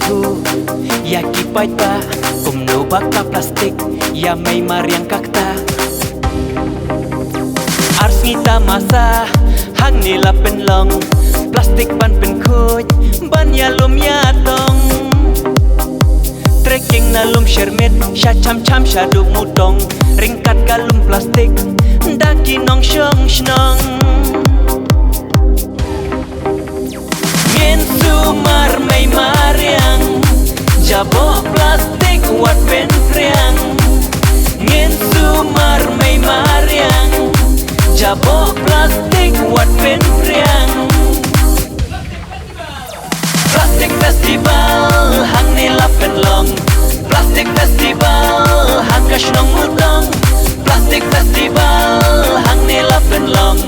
ku ya kipai pa kumno baka plastik ya may mariang kakta ars ngita masa hang nila penlong plastik ban penkuj ban ya lum ya tong trekking na lum shermet sha cham cham sha duk mutong ringkat galum plastik daki nong shong shnong ngin sumar may mariang jabo plastik wat pen priang ngin sumar may mariang jabo plastik wat pen priang plastik festival hang nila penlong plastik festival hang kashnong mutong plastik festival hang nila penlong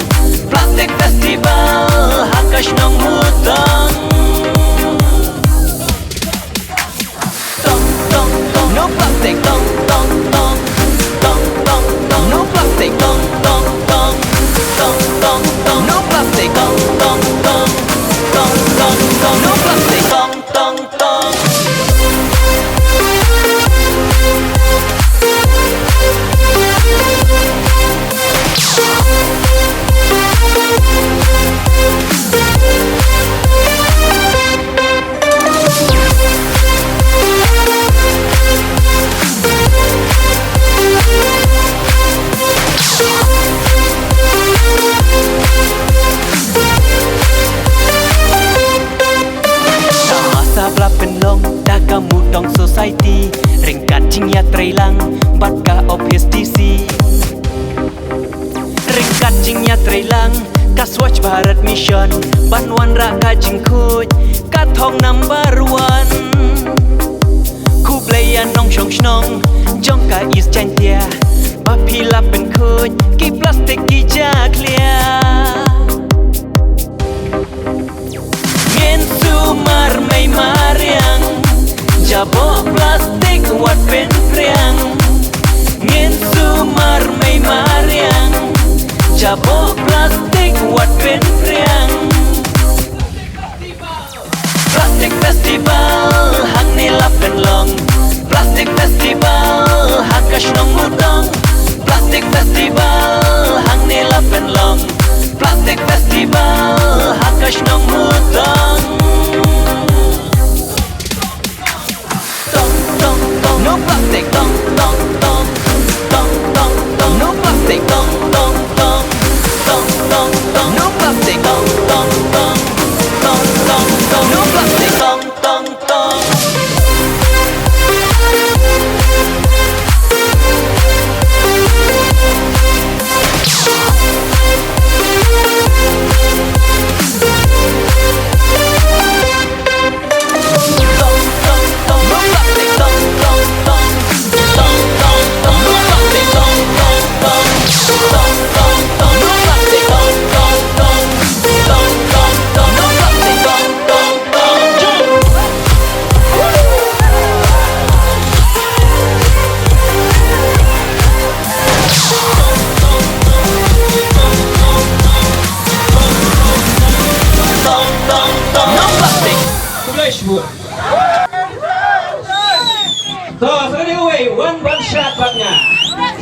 plastik festival hang kashnong mutong tong tong tong no plastic tong tong tong tong tong tong no plastic tong tong tong tong tong tong no plastic tong tong tong tong tong tong no plastic tong tong tong penlong daka mutong society ringkat jingya trailang batka OPSTC ringkat jingya trailang ka Swachh Bharat mission banwan raka jingkuj ka thong number 1 ku playan nong shong shnong jong ka is Jaintia ba phila pen kuj ki plastic ki ja clear ngin sumar may mariang jabo plastik wat pen priang ngin sumar may mariang jabo plastik wat pen priang plastik festival hang nila penlong plastik festival hang kashnong mutong plastik festival hang nila penlong plastik festival hang kashnong mutong tong tong tong no plastic tong tong tong tong tong tong no plastic tong tong tong tong tong tong no plastic tong tong tong tong tong tong no plastic tong tong tong So, sekarang one shot batnya.